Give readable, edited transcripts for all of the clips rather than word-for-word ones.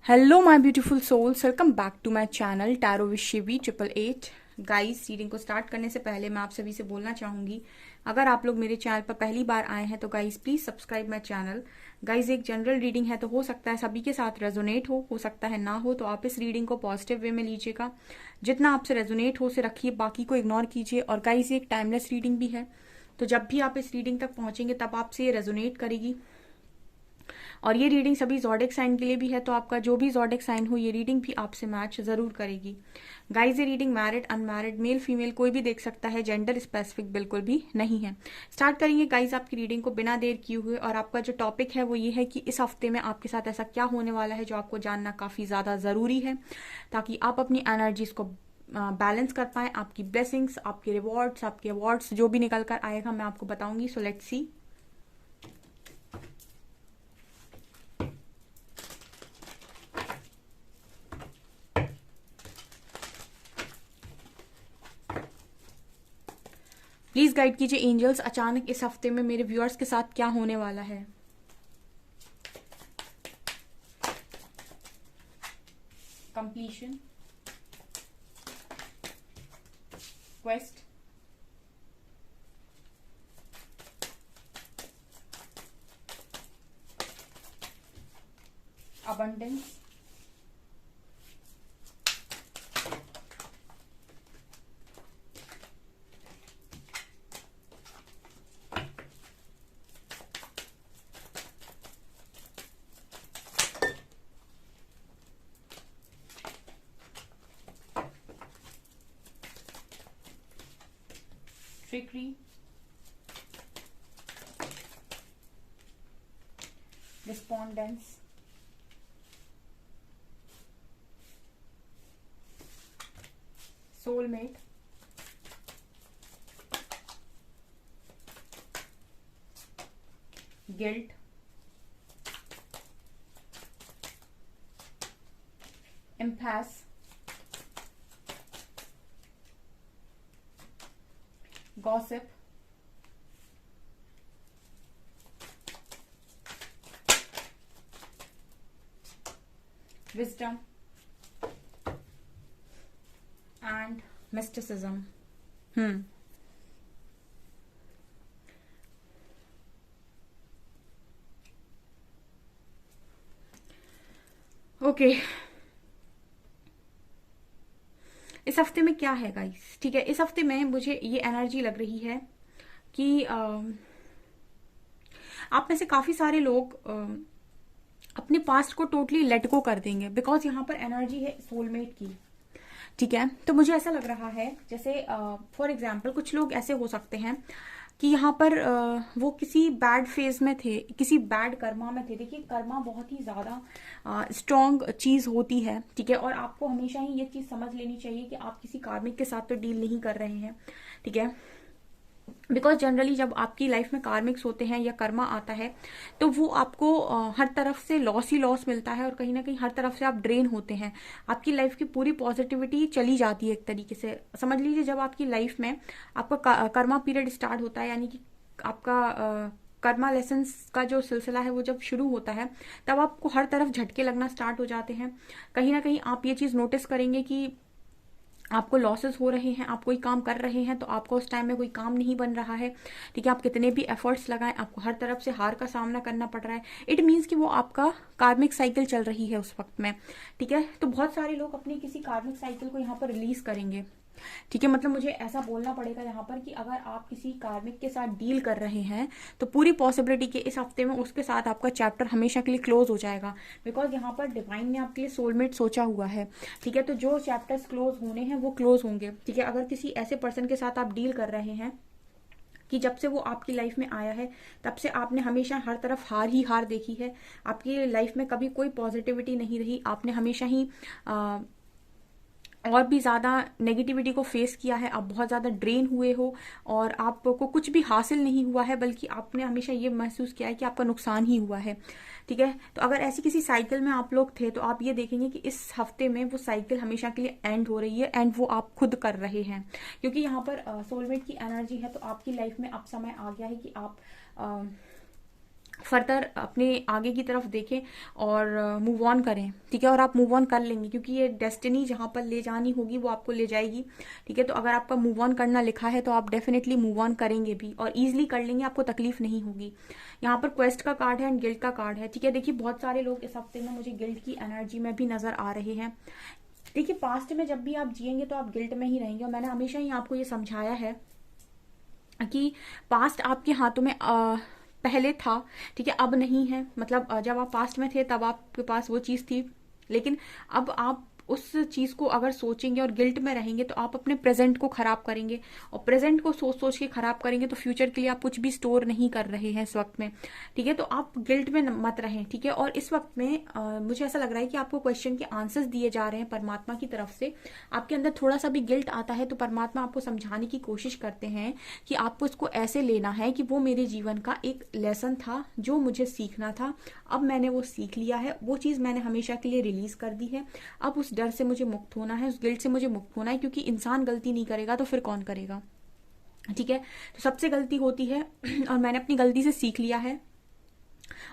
Hello my beautiful souls, welcome back to my channel tarot with Shivi 888। Guys, reading को start करने से पहले मैं आप सभी से बोलना चाहूंगी, अगर आप लोग मेरे चैनल पर पहली बार आए हैं तो guys please subscribe my channel. Guys, एक जनरल रीडिंग है तो हो सकता है सभी के साथ रेजोनेट हो सकता है ना हो, तो आप इस रीडिंग को पॉजिटिव वे में लीजिएगा। जितना आपसे रेजोनेट हो उसे रखिए, बाकी को इग्नोर कीजिए। और गाइस, ये एक टाइमलेस रीडिंग भी है, तो जब भी आप इस रीडिंग तक पहुंचेंगे तब आपसे ये रेजोनेट करेगी। और ये रीडिंग सभी ज़ोडिक साइन के लिए भी है, तो आपका जो भी ज़ोडिक साइन हो ये रीडिंग भी आपसे मैच जरूर करेगी। गाइज, ये reading married unmarried male female कोई भी देख सकता है, जेंडर स्पेसिफिक बिल्कुल भी नहीं है। स्टार्ट करेंगे गाइज आपकी रीडिंग को बिना देर किए हुए। और आपका जो टॉपिक है वो ये है कि इस हफ्ते में आपके साथ ऐसा क्या होने वाला है जो आपको जानना काफ़ी ज़्यादा ज़रूरी है, ताकि आप अपनी एनर्जीज को बैलेंस कर पाए। आपकी ब्लेसिंग्स, आपके रिवॉर्ड्स, आपके अवार्ड्स जो भी निकल कर आएगा मैं आपको बताऊंगी। So let's see. Please guide कीजिए एंजल्स, अचानक इस हफ्ते में मेरे व्यूअर्स के साथ क्या होने वाला है। Completion, quest, abundance, trickery, respondence, soulmate, guilt, impasse, gossip, wisdom and mysticism. Okay, इस हफ्ते में क्या है गाइस? ठीक है, इस हफ्ते में मुझे ये एनर्जी लग रही है कि आप में से काफी सारे लोग अपने पास्ट को टोटली लेट गो कर देंगे, बिकॉज यहाँ पर एनर्जी है सोलमेट की। ठीक है, तो मुझे ऐसा लग रहा है जैसे फॉर एग्जाम्पल कुछ लोग ऐसे हो सकते हैं कि यहाँ पर वो किसी बैड फेज में थे, किसी बैड कर्मा में थे। देखिए, कर्मा बहुत ही ज्यादा स्ट्रॉन्ग चीज होती है, ठीक है। और आपको हमेशा ही ये चीज समझ लेनी चाहिए कि आप किसी कार्मिक के साथ तो डील नहीं कर रहे हैं, ठीक है। बिकॉज जनरली जब आपकी लाइफ में कार्मिक्स होते हैं या कर्मा आता है तो वो आपको हर तरफ से लॉस ही लॉस मिलता है, और कहीं ना कहीं हर तरफ से आप ड्रेन होते हैं। आपकी लाइफ की पूरी पॉजिटिविटी चली जाती है एक तरीके से। समझ लीजिए, जब आपकी लाइफ में आपका कर्मा पीरियड स्टार्ट होता है, यानी कि आपका कर्मा लेसन्स का जो सिलसिला है वो जब शुरू होता है, तब आपको हर तरफ झटके लगना स्टार्ट हो जाते हैं। कहीं ना कहीं आप ये चीज नोटिस करेंगे कि आपको लॉसेस हो रहे हैं। आप कोई काम कर रहे हैं तो आपको उस टाइम में कोई काम नहीं बन रहा है, ठीक है। आप कितने भी एफर्ट्स लगाएं, आपको हर तरफ से हार का सामना करना पड़ रहा है। इट मीन्स कि वो आपका कार्मिक साइकिल चल रही है उस वक्त में, ठीक है। तो बहुत सारे लोग अपनी किसी कार्मिक साइकिल को यहाँ पर रिलीज करेंगे, ठीक है। मतलब मुझे ऐसा बोलना पड़ेगा यहाँ पर कि अगर आप किसी कार्मिक के साथ डील कर रहे हैं तो पूरी पॉसिबिलिटी के इस हफ्ते में उसके साथ आपका चैप्टर हमेशा के लिए क्लोज हो जाएगा, बिकॉज यहाँ पर डिवाइन ने आपके लिए सोलमेट सोचा हुआ है, ठीक है। तो जो चैप्टर्स क्लोज होने हैं वो क्लोज होंगे, ठीक है। अगर किसी ऐसे पर्सन के साथ आप डील कर रहे हैं कि जब से वो आपकी लाइफ में आया है तब से आपने हमेशा हर तरफ हार ही हार देखी है, आपकी लाइफ में कभी कोई पॉजिटिविटी नहीं रही, आपने हमेशा ही और भी ज़्यादा नेगेटिविटी को फेस किया है। आप बहुत ज़्यादा ड्रेन हुए हो और आपको कुछ भी हासिल नहीं हुआ है, बल्कि आपने हमेशा ये महसूस किया है कि आपका नुकसान ही हुआ है, ठीक है। तो अगर ऐसी किसी साइकिल में आप लोग थे तो आप ये देखेंगे कि इस हफ्ते में वो साइकिल हमेशा के लिए एंड हो रही है, एंड वो आप खुद कर रहे हैं, क्योंकि यहाँ पर सोलमेट की एनर्जी है। तो आपकी लाइफ में अब समय आ गया है कि आप फर्दर अपने आगे की तरफ देखें और मूव ऑन करें, ठीक है। और आप मूव ऑन कर लेंगे, क्योंकि ये डेस्टिनी जहाँ पर ले जानी होगी वो आपको ले जाएगी, ठीक है। तो अगर आपका मूव ऑन करना लिखा है तो आप डेफिनेटली मूव ऑन करेंगे भी, और ईजिली कर लेंगे, आपको तकलीफ नहीं होगी। यहाँ पर क्वेस्ट का कार्ड है एंड गिल्ट का कार्ड है, ठीक है। देखिए बहुत सारे लोग इस हफ्ते में मुझे गिल्ट की एनर्जी में भी नजर आ रहे हैं। देखिए पास्ट में जब भी आप जिएंगे तो आप गिल्ट में ही रहेंगे, और मैंने हमेशा ही आपको ये समझाया है कि पास्ट आपके हाथों में पहले था, ठीक है, अब नहीं है। मतलब जब आप पास्ट में थे तब आपके पास वो चीज़ थी, लेकिन अब आप उस चीज़ को अगर सोचेंगे और गिल्ट में रहेंगे तो आप अपने प्रेजेंट को खराब करेंगे, और प्रेजेंट को सोच सोच के खराब करेंगे तो फ्यूचर के लिए आप कुछ भी स्टोर नहीं कर रहे हैं इस वक्त में, ठीक है। तो आप गिल्ट में मत रहें, ठीक है। और इस वक्त में मुझे ऐसा लग रहा है कि आपको क्वेश्चन के आंसर्स दिए जा रहे हैं परमात्मा की तरफ से। आपके अंदर थोड़ा सा भी गिल्ट आता है तो परमात्मा आपको समझाने की कोशिश करते हैं कि आपको इसको ऐसे लेना है कि वो मेरे जीवन का एक लेसन था जो मुझे सीखना था, अब मैंने वो सीख लिया है, वो चीज़ मैंने हमेशा के लिए रिलीज कर दी है। अब उस डर से मुझे मुक्त होना है, उस गिल्ट से मुझे मुक्त होना है, क्योंकि इंसान गलती नहीं करेगा तो फिर कौन करेगा, ठीक है। तो सबसे गलती होती है और मैंने अपनी गलती से सीख लिया है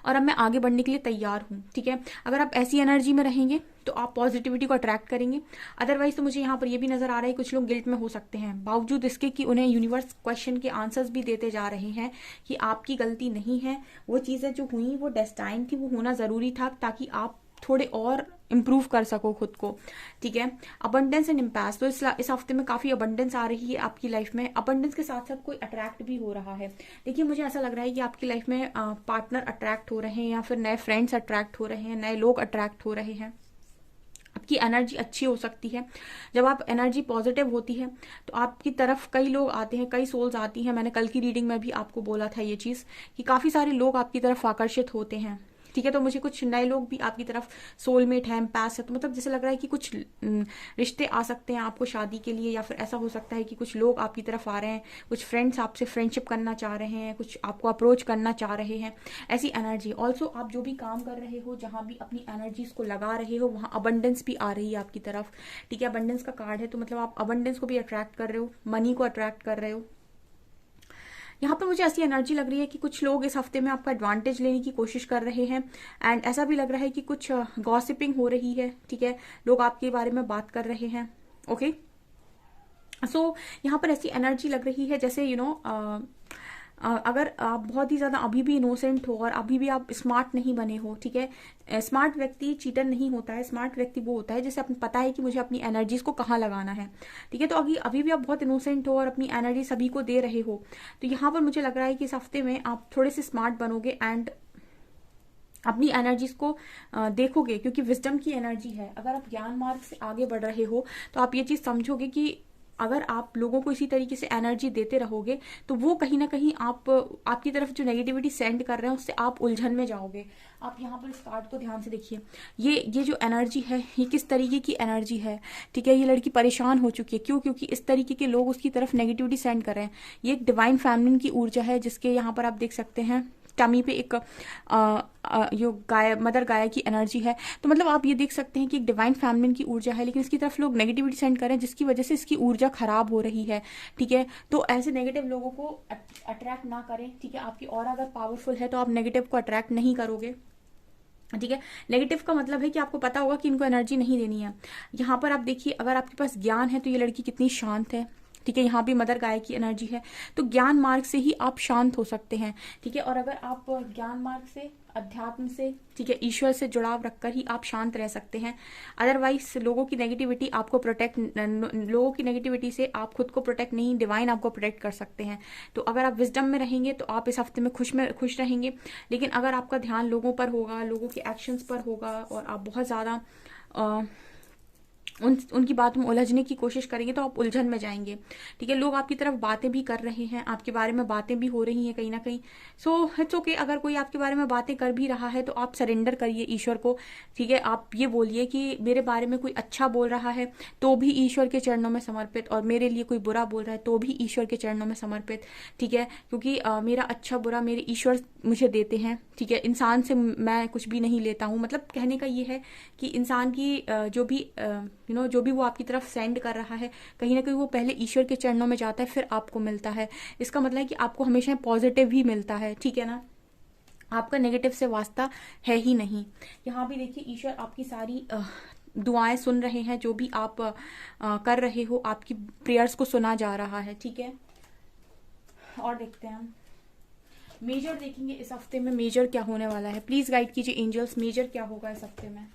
और अब मैं आगे बढ़ने के लिए तैयार हूँ, ठीक है। अगर आप ऐसी एनर्जी में रहेंगे तो आप पॉजिटिविटी को अट्रैक्ट करेंगे। अदरवाइज तो मुझे यहाँ पर ये भी नजर आ रहा है कुछ लोग गिल्ट में हो सकते हैं, बावजूद इसके कि उन्हें यूनिवर्स क्वेश्चन के आंसर्स भी देते जा रहे हैं कि आपकी गलती नहीं है, वो चीज़ें जो हुई वो डेस्टाइन थी, वो होना ज़रूरी था ताकि आप थोड़े और इम्प्रूव कर सको खुद को, ठीक है। अबंडेंस एंड इम्पैस, तो इस हफ्ते में काफी अबंडेंस आ रही है आपकी लाइफ में। अबंडेंस के साथ साथ कोई अट्रैक्ट भी हो रहा है। देखिए मुझे ऐसा लग रहा है कि आपकी लाइफ में पार्टनर अट्रैक्ट हो रहे हैं, या फिर नए फ्रेंड्स अट्रैक्ट हो रहे हैं, नए लोग अट्रैक्ट हो रहे हैं। आपकी एनर्जी अच्छी हो सकती है। जब आप एनर्जी पॉजिटिव होती है तो आपकी तरफ कई लोग आते हैं, कई सोल्स आती हैं। मैंने कल की रीडिंग में भी आपको बोला था ये चीज़ कि काफ़ी सारे लोग आपकी तरफ आकर्षित होते हैं, ठीक है। तो मुझे कुछ नए लोग भी आपकी तरफ, सोलमेट है, पास है, तो मतलब जैसे लग रहा है कि कुछ रिश्ते आ सकते हैं आपको शादी के लिए, या फिर ऐसा हो सकता है कि कुछ लोग आपकी तरफ आ रहे हैं, कुछ फ्रेंड्स आपसे फ्रेंडशिप करना चाह रहे हैं, कुछ आपको अप्रोच करना चाह रहे हैं, ऐसी एनर्जी। ऑल्सो आप जो भी काम कर रहे हो, जहां भी अपनी एनर्जीज को लगा रहे हो, वहां अबंडेंस भी आ रही है आपकी तरफ, ठीक है। अबंडेंस का कार्ड है तो मतलब आप अबंडेंस को भी अट्रैक्ट कर रहे हो, मनी को अट्रैक्ट कर रहे हो। यहाँ पर मुझे ऐसी एनर्जी लग रही है कि कुछ लोग इस हफ्ते में आपका एडवांटेज लेने की कोशिश कर रहे हैं, एंड ऐसा भी लग रहा है कि कुछ गॉसिपिंग हो रही है, ठीक है। लोग आपके बारे में बात कर रहे हैं, ओके। सो यहाँ पर ऐसी एनर्जी लग रही है जैसे अगर आप बहुत ही ज़्यादा अभी भी इनोसेंट हो और अभी भी आप स्मार्ट नहीं बने हो, ठीक है। स्मार्ट व्यक्ति चीटर नहीं होता है, स्मार्ट व्यक्ति वो होता है जिसे अपने पता है कि मुझे अपनी एनर्जीज को कहाँ लगाना है, ठीक है। तो अभी भी आप बहुत इनोसेंट हो और अपनी एनर्जी सभी को दे रहे हो, तो यहाँ पर मुझे लग रहा है कि इस हफ्ते में आप थोड़े से स्मार्ट बनोगे एंड अपनी एनर्जीज को देखोगे, क्योंकि विजडम की एनर्जी है। अगर आप ज्ञान मार्ग से आगे बढ़ रहे हो तो आप ये चीज़ समझोगे कि अगर आप लोगों को इसी तरीके से एनर्जी देते रहोगे तो वो कहीं ना कहीं आपकी तरफ जो नेगेटिविटी सेंड कर रहे हैं उससे आप उलझन में जाओगे। आप यहाँ पर इस कार्ड को ध्यान से देखिए, ये जो एनर्जी है ये किस तरीके की एनर्जी है, ठीक है। ये लड़की परेशान हो चुकी है, क्यों? क्योंकि इस तरीके के लोग उसकी तरफ नेगेटिविटी सेंड कर रहे हैं। ये एक डिवाइन फेमिनिन की ऊर्जा है, जिसके यहाँ पर आप देख सकते हैं टमी पे एक जो मदर गाया की एनर्जी है। तो मतलब आप ये देख सकते हैं कि एक डिवाइन फेमिनिन की ऊर्जा है, लेकिन इसकी तरफ लोग नेगेटिविटी सेंड कर रहे हैं, जिसकी वजह से इसकी ऊर्जा खराब हो रही है, ठीक है। तो ऐसे नेगेटिव लोगों को अट्रैक्ट ना करें, ठीक है। आपकी ऑरा अगर पावरफुल है तो आप नेगेटिव को अट्रैक्ट नहीं करोगे, ठीक है। नेगेटिव का मतलब है कि आपको पता होगा कि इनको एनर्जी नहीं देनी है। यहाँ पर आप देखिए, अगर आपके पास ज्ञान है तो ये लड़की कितनी शांत है, ठीक है। यहाँ भी मदर गाय की एनर्जी है, तो ज्ञान मार्ग से ही आप शांत हो सकते हैं, ठीक है। और अगर आप ज्ञान मार्ग से, अध्यात्म से, ठीक है, ईश्वर से जुड़ाव रखकर ही आप शांत रह सकते हैं। अदरवाइज लोगों की नेगेटिविटी आपको लोगों की नेगेटिविटी से आप खुद को प्रोटेक्ट नहीं, डिवाइन आपको प्रोटेक्ट कर सकते हैं। तो अगर आप विजडम में रहेंगे तो आप इस हफ्ते में खुश रहेंगे, लेकिन अगर आपका ध्यान लोगों पर होगा, लोगों के एक्शंस पर होगा, और आप बहुत ज़्यादा उनकी बातों में उलझने की कोशिश करेंगे तो आप उलझन में जाएंगे, ठीक है। लोग आपकी तरफ बातें भी कर रहे हैं, आपके बारे में बातें भी हो रही हैं कहीं ना कहीं। सो इट्स ओके, अगर कोई आपके बारे में बातें कर भी रहा है तो आप सरेंडर करिए ईश्वर को, ठीक है। आप ये बोलिए कि मेरे बारे में कोई अच्छा बोल रहा है तो भी ईश्वर के चरणों में समर्पित, और मेरे लिए कोई बुरा बोल रहा है तो भी ईश्वर के चरणों में समर्पित, ठीक है। क्योंकि मेरा अच्छा बुरा मेरे ईश्वर मुझे देते हैं, ठीक है। इंसान से मैं कुछ भी नहीं लेता हूँ। मतलब कहने का ये है कि इंसान की जो भी जो भी वो आपकी तरफ सेंड कर रहा है, कहीं ना कहीं वो पहले ईश्वर के चरणों में जाता है, फिर आपको मिलता है। इसका मतलब है कि आपको हमेशा पॉजिटिव ही मिलता है, ठीक है ना। आपका नेगेटिव से वास्ता है ही नहीं। यहाँ भी देखिए ईश्वर आपकी सारी दुआएं सुन रहे हैं, जो भी आप कर रहे हो, आपकी प्रेयर्स को सुना जा रहा है, ठीक है। और देखते हैं हम मेजर, देखेंगे इस हफ्ते में मेजर क्या होने वाला है। प्लीज गाइड कीजिए एंजल्स, मेजर क्या होगा इस हफ्ते में।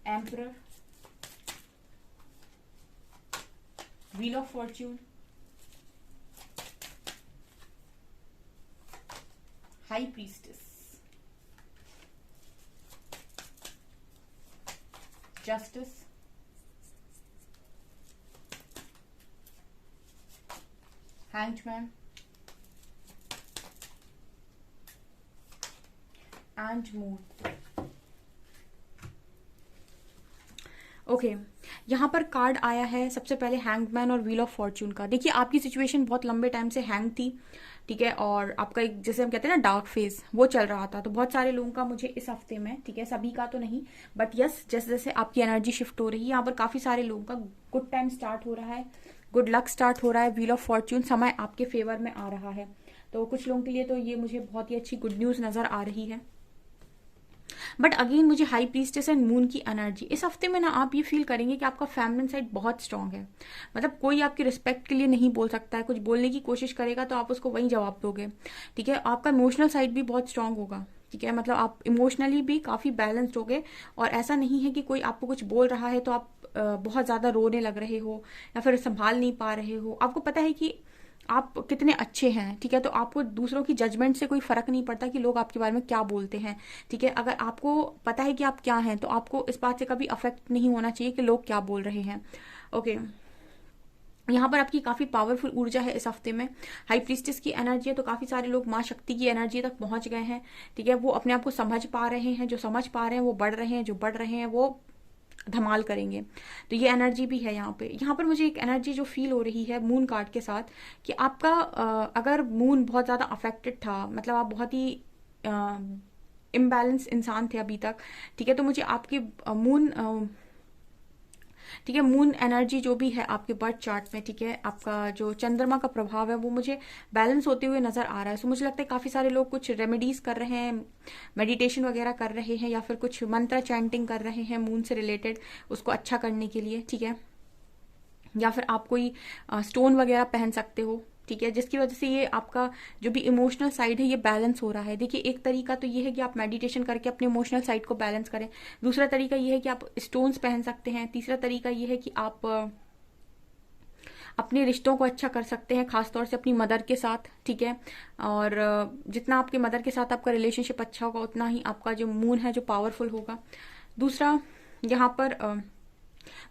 Emperor, wheel of Fortune, high priestess, justice, hanged man and moon. Okay, यहाँ पर कार्ड आया है सबसे पहले हैंगमैन और व्हील ऑफ फॉर्च्यून का। देखिए आपकी सिचुएशन बहुत लंबे टाइम से हैंग थी, ठीक है, और आपका एक जैसे हम कहते हैं ना डार्क फेज वो चल रहा था। तो बहुत सारे लोगों का मुझे इस हफ्ते में, ठीक है, सभी का तो नहीं बट यस, जैसे जैसे आपकी एनर्जी शिफ्ट हो रही है, यहाँ पर काफी सारे लोगों का गुड टाइम स्टार्ट हो रहा है, गुड लक स्टार्ट हो रहा है। व्हील ऑफ फॉर्च्यून समय आपके फेवर में आ रहा है। तो कुछ लोगों के लिए तो ये मुझे बहुत ही अच्छी गुड न्यूज नजर आ रही है। बट अगेन मुझे हाई प्रीस्टेस एंड मून की एनर्जी इस हफ्ते में ना, आप ये फील करेंगे कि आपका फेमिनिन साइड बहुत स्ट्रांग है। मतलब कोई आपकी रिस्पेक्ट के लिए नहीं बोल सकता है, कुछ बोलने की कोशिश करेगा तो आप उसको वही जवाब दोगे, ठीक है। आपका इमोशनल साइड भी बहुत स्ट्रांग होगा, ठीक है, मतलब आप इमोशनली भी काफी बैलेंस्ड होगे। और ऐसा नहीं है कि कोई आपको कुछ बोल रहा है तो आप बहुत ज्यादा रोने लग रहे हो या फिर संभाल नहीं पा रहे हो। आपको पता है कि आप कितने अच्छे हैं, ठीक है, तो आपको दूसरों की जजमेंट से कोई फर्क नहीं पड़ता कि लोग आपके बारे में क्या बोलते हैं, ठीक है। अगर आपको पता है कि आप क्या हैं तो आपको इस बात से कभी अफेक्ट नहीं होना चाहिए कि लोग क्या बोल रहे हैं। ओके, यहाँ पर आपकी काफी पावरफुल ऊर्जा है इस हफ्ते में। हाई प्रीस्टेस की एनर्जी है, तो काफी सारे लोग माँ शक्ति की एनर्जी तक पहुंच गए हैं, ठीक है। वो अपने आप को समझ पा रहे हैं, जो समझ पा रहे हैं वो बढ़ रहे हैं, जो बढ़ रहे हैं वो धमाल करेंगे। तो ये एनर्जी भी है यहाँ पे। यहाँ पर मुझे एक एनर्जी जो फील हो रही है मून कार्ड के साथ, कि आपका अगर मून बहुत ज्यादा अफेक्टेड था, मतलब आप बहुत ही इम्बैलेंस इंसान थे अभी तक, ठीक है, तो मुझे आपकी मून, ठीक है, मून एनर्जी जो भी है आपके बर्थ चार्ट में, ठीक है, आपका जो चंद्रमा का प्रभाव है वो मुझे बैलेंस होते हुए नजर आ रहा है। सो मुझे लगता है काफी सारे लोग कुछ रेमेडीज कर रहे हैं, मेडिटेशन वगैरह कर रहे हैं, या फिर कुछ मंत्र चैंटिंग कर रहे हैं मून से रिलेटेड, उसको अच्छा करने के लिए, ठीक है। या फिर आप कोई स्टोन वगैरह पहन सकते हो, ठीक है, जिसकी वजह से ये आपका जो भी इमोशनल साइड है ये बैलेंस हो रहा है। देखिए एक तरीका तो ये है कि आप मेडिटेशन करके अपने इमोशनल साइड को बैलेंस करें। दूसरा तरीका ये है कि आप स्टोन्स पहन सकते हैं। तीसरा तरीका ये है कि आप अपने रिश्तों को अच्छा कर सकते हैं, खासतौर से अपनी मदर के साथ, ठीक है। और जितना आपके मदर के साथ आपका रिलेशनशिप अच्छा होगा उतना ही आपका जो मून है जो पावरफुल होगा। दूसरा, यहाँ पर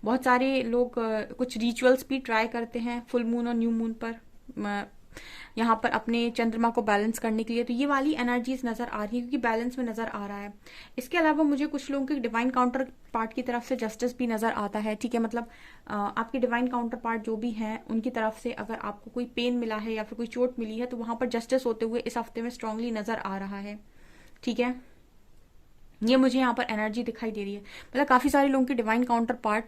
बहुत सारे लोग कुछ रिचुअल्स भी ट्राई करते हैं फुल मून और न्यू मून पर, यहाँ पर अपने चंद्रमा को बैलेंस करने के लिए। तो ये वाली एनर्जीज नजर आ रही है क्योंकि बैलेंस में नजर आ रहा है। इसके अलावा मुझे कुछ लोगों के डिवाइन काउंटर पार्ट की तरफ से जस्टिस भी नजर आता है, ठीक है, मतलब आपके डिवाइन काउंटर पार्ट जो भी हैं उनकी तरफ से अगर आपको कोई पेन मिला है या फिर कोई चोट मिली है तो वहां पर जस्टिस होते हुए इस हफ्ते में स्ट्रांगली नजर आ रहा है, ठीक है। ये मुझे यहाँ पर एनर्जी दिखाई दे रही है, मतलब काफी सारे लोगों के डिवाइन काउंटर पार्ट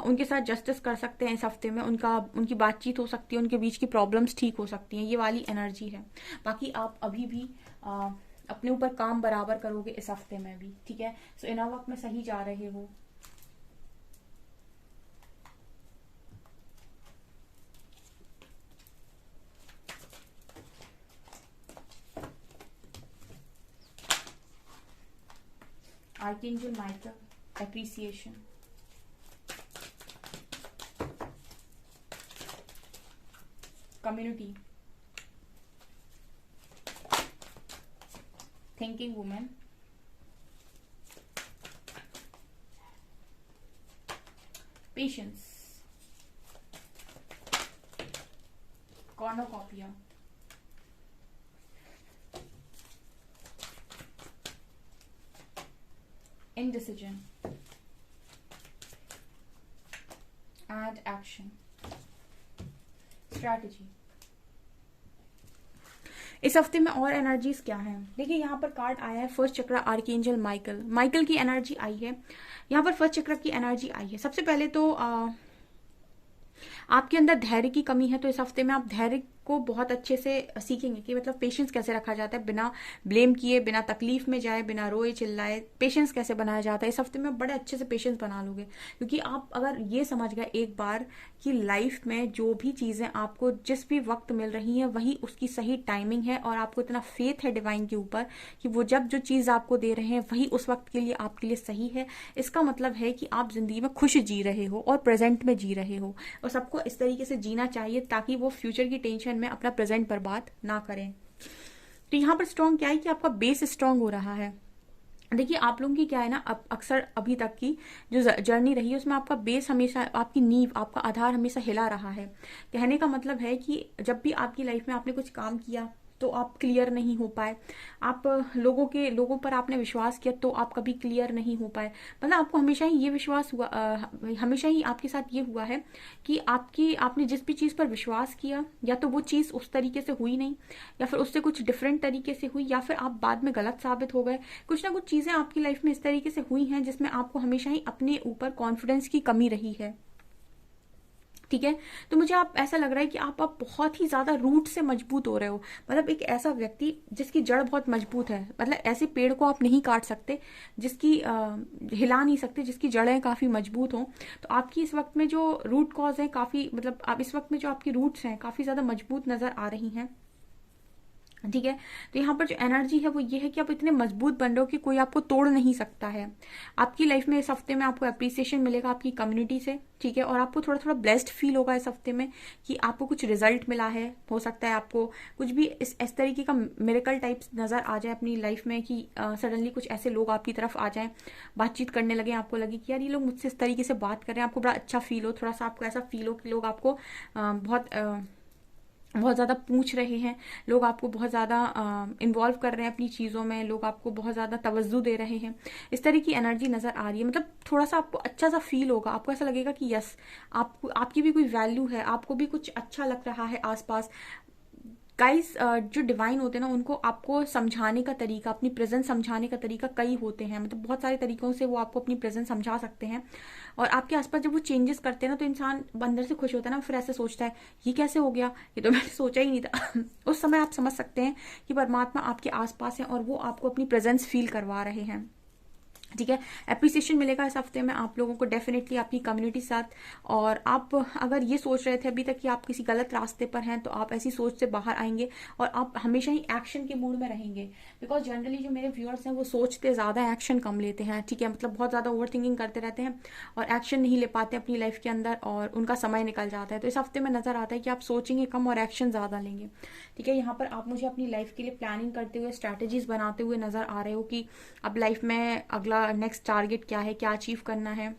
उनके साथ जस्टिस कर सकते हैं इस हफ्ते में, उनकी बातचीत हो सकती है, उनके बीच की प्रॉब्लम्स ठीक हो सकती हैं, ये वाली एनर्जी है। बाकी आप अभी भी अपने ऊपर काम बराबर करोगे इस हफ्ते में भी, ठीक है। सो इन वक्त में सही जा रहे हो। Archangel Michael, appreciation, community, thinking women, patience, cornucopia, indecision and action, strategy। इस हफ्ते में और एनर्जीज क्या है, देखिए यहाँ पर कार्ड आया है फर्स्ट चक्र आर्कएंजल माइकल। माइकल की एनर्जी आई है यहाँ पर, फर्स्ट चक्र की एनर्जी आई है। सबसे पहले तो आपके अंदर धैर्य की कमी है, तो इस हफ्ते में आप धैर्य को बहुत अच्छे से सीखेंगे कि मतलब पेशेंस कैसे रखा जाता है, बिना ब्लेम किए, बिना तकलीफ में जाए, बिना रोए चिल्लाए पेशेंस कैसे बनाया जाता है। इस हफ्ते में बड़े अच्छे से पेशेंस बना लोगे, क्योंकि आप अगर ये समझ गए एक बार कि लाइफ में जो भी चीज़ें आपको जिस भी वक्त मिल रही हैं वही उसकी सही टाइमिंग है, और आपको इतना फेथ है डिवाइन के ऊपर कि वो जब जो चीज़ आपको दे रहे हैं वही उस वक्त के लिए आपके लिए सही है। इसका मतलब है कि आप जिंदगी में खुश जी रहे हो और प्रेजेंट में जी रहे हो, और सबको इस तरीके से जीना चाहिए ताकि वो फ्यूचर की टेंशन में अपना प्रेजेंट बर्बाद ना करें। तो यहाँ पर स्ट्रांग क्या है कि आपका बेस स्ट्रांग हो रहा है। देखिए आप लोगों की क्या है ना, अब अक्सर अभी तक की जो जर्नी रही है उसमें आपका बेस हमेशा, आपकी नींव, आपका आधार हमेशा हिला रहा है। कहने का मतलब है कि जब भी आपकी लाइफ में आपने कुछ काम किया तो आप क्लियर नहीं हो पाए, आप लोगों पर आपने विश्वास किया तो आप कभी क्लियर नहीं हो पाए। मतलब आपको हमेशा ही ये विश्वास हुआ, हमेशा ही आपके साथ ये हुआ है कि आपने जिस भी चीज़ पर विश्वास किया या तो वो चीज़ उस तरीके से हुई नहीं, या फिर उससे कुछ डिफरेंट तरीके से हुई, या फिर आप बाद में गलत साबित हो गए। कुछ ना कुछ चीज़ें आपकी लाइफ में इस तरीके से हुई हैं जिसमें आपको हमेशा ही अपने ऊपर कॉन्फिडेंस की कमी रही है। ठीक है, तो मुझे आप ऐसा लग रहा है कि आप बहुत ही ज्यादा रूट से मजबूत हो रहे हो। मतलब एक ऐसा व्यक्ति जिसकी जड़ बहुत मजबूत है, मतलब ऐसे पेड़ को आप नहीं काट सकते जिसकी हिला नहीं सकते, जिसकी जड़ें काफी मजबूत हों। तो आपकी इस वक्त में जो रूट कॉज है काफी, मतलब आप इस वक्त में जो आपकी रूट्स हैं काफी ज्यादा मजबूत नजर आ रही हैं। ठीक है, तो यहाँ पर जो एनर्जी है वो ये है कि आप इतने मजबूत बन रहे हो कि कोई आपको तोड़ नहीं सकता है। आपकी लाइफ में इस हफ्ते में आपको अप्रिसिएशन मिलेगा आपकी कम्युनिटी से। ठीक है, और आपको थोड़ा थोड़ा ब्लेस्ड फील होगा इस हफ्ते में कि आपको कुछ रिजल्ट मिला है। हो सकता है आपको कुछ भी इस तरीके का मिरेकल टाइप्स नजर आ जाए अपनी लाइफ में कि सडनली कुछ ऐसे लोग आपकी तरफ आ जाएं, बातचीत करने लगे, आपको लगे कि यार ये लोग मुझसे इस तरीके से बात कर रहे हैं, आपको बड़ा अच्छा फील हो, थोड़ा सा आपको ऐसा फील हो कि लोग आपको बहुत ज़्यादा पूछ रहे हैं, लोग आपको बहुत ज़्यादा इन्वॉल्व कर रहे हैं अपनी चीज़ों में, लोग आपको बहुत ज़्यादा तवज्जो दे रहे हैं। इस तरह की एनर्जी नज़र आ रही है। मतलब थोड़ा सा आपको अच्छा सा फील होगा, आपको ऐसा लगेगा कि यस, आपको आपकी भी कोई वैल्यू है, आपको भी कुछ अच्छा लग रहा है आसपास। गाइस जो डिवाइन होते हैं ना, उनको आपको समझाने का तरीका, अपनी प्रेजेंस समझाने का तरीका कई होते हैं। मतलब बहुत सारे तरीकों से वो आपको अपनी प्रेजेंस समझा सकते हैं। और आपके आसपास जब वो चेंजेस करते हैं ना, तो इंसान अंदर से खुश होता है ना, फिर ऐसे सोचता है ये कैसे हो गया, ये तो मैंने सोचा ही नहीं था। उस समय आप समझ सकते हैं कि परमात्मा आपके आसपास है और वो आपको अपनी प्रेजेंस फील करवा रहे हैं। ठीक है, अप्रिसिएशन मिलेगा इस हफ्ते में आप लोगों को डेफिनेटली आपकी कम्युनिटी साथ। और आप अगर ये सोच रहे थे अभी तक कि आप किसी गलत रास्ते पर हैं, तो आप ऐसी सोच से बाहर आएंगे और आप हमेशा ही एक्शन के मूड में रहेंगे। बिकॉज जनरली जो मेरे व्यूअर्स हैं वो सोचते ज़्यादा, एक्शन कम लेते हैं। ठीक है, मतलब बहुत ज़्यादा ओवर थिंकिंग करते रहते हैं और एक्शन नहीं ले पाते अपनी लाइफ के अंदर, और उनका समय निकल जाता है। तो इस हफ्ते में नजर आता है कि आप सोचेंगे कम और एक्शन ज़्यादा लेंगे। ठीक है, यहाँ पर आप मुझे अपनी लाइफ के लिए प्लानिंग करते हुए, स्ट्रैटेजीज बनाते हुए नजर आ रहे हो कि अब लाइफ में अगला नेक्स्ट टारगेट क्या है, क्या अचीव करना है,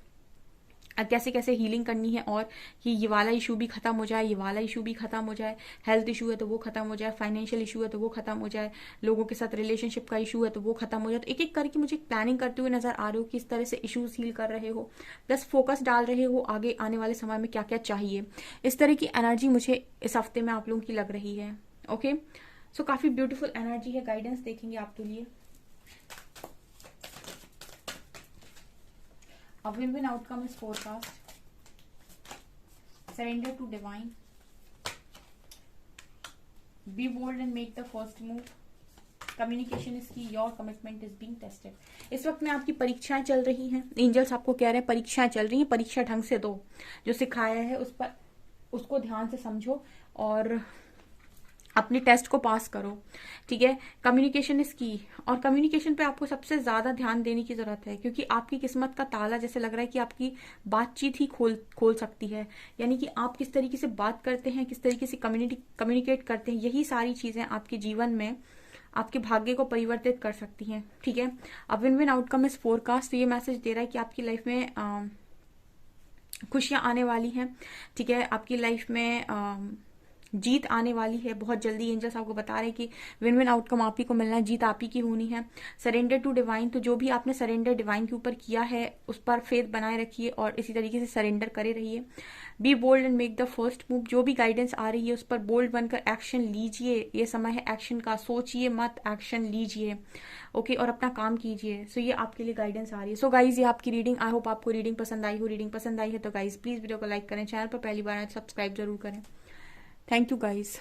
कैसे कैसे हीलिंग करनी है, और कि ये वाला इशू भी खत्म हो जाए, ये वाला इशू भी खत्म हो जाए, हेल्थ इशू है तो वो खत्म हो जाए, फाइनेंशियल इशू है तो वो खत्म हो जाए, लोगों के साथ रिलेशनशिप का इशू है तो वो खत्म हो जाए। तो एक एक करके मुझे प्लानिंग करते हुए नजर आ रहे हो कि इस तरह से इशूज हील कर रहे हो, प्लस फोकस डाल रहे हो आगे आने वाले समय में क्या क्या चाहिए। इस तरह की एनर्जी मुझे इस हफ्ते में आप लोगों की लग रही है। ओके, सो काफी ब्यूटीफुल एनर्जी है। गाइडेंस देखेंगे आपके लिए। A win-win outcome is forecast. Surrender to divine. Be bold and make the first move. Communication is key. Your commitment is being tested. इस वक्त में आपकी परीक्षाएं चल रही हैं। एंजल्स आपको कह रहे हैं परीक्षाएं चल रही हैं, परीक्षा ढंग से दो। जो सिखाया है उस पर, उसको ध्यान से समझो और अपने टेस्ट को पास करो। ठीक है, कम्युनिकेशन इज की, और कम्युनिकेशन पे आपको सबसे ज्यादा ध्यान देने की जरूरत है, क्योंकि आपकी किस्मत का ताला जैसे लग रहा है कि आपकी बातचीत ही खोल सकती है। यानी कि आप किस तरीके से बात करते हैं, किस तरीके से कम्युनिकेट करते हैं, यही सारी चीजें आपके जीवन में आपके भाग्य को परिवर्तित कर सकती हैं। ठीक है, अब win win outcome is forecast. तो ये मैसेज दे रहा है कि आपकी लाइफ में खुशियां आने वाली हैं। ठीक है, आपकी लाइफ में जीत आने वाली है बहुत जल्दी। एंजल्स आपको बता रहे हैं कि विन विन आउटकम आप ही को मिलना है, जीत आप ही की होनी है। सरेंडर टू डिवाइन, तो जो भी आपने सरेंडर डिवाइन के ऊपर किया है उस पर फेथ बनाए रखिए और इसी तरीके से सरेंडर करे रहिए। Be bold and make the first move, जो भी गाइडेंस आ रही है उस पर बोल्ड बनकर एक्शन लीजिए। ये समय है एक्शन का, सोचिए मत, एक्शन लीजिए। ओके, और अपना काम कीजिए। सो ये आपके लिए गाइडेंस आ रही है। सो गाइज ये आपकी रीडिंग, आई होप आपको रीडिंग पसंद आई हो। रीडिंग पसंद आई है तो गाइज प्लीज वीडियो को लाइक करें, चैनल पर पहली बार आए तो सब्सक्राइब जरूर करें। Thank you guys.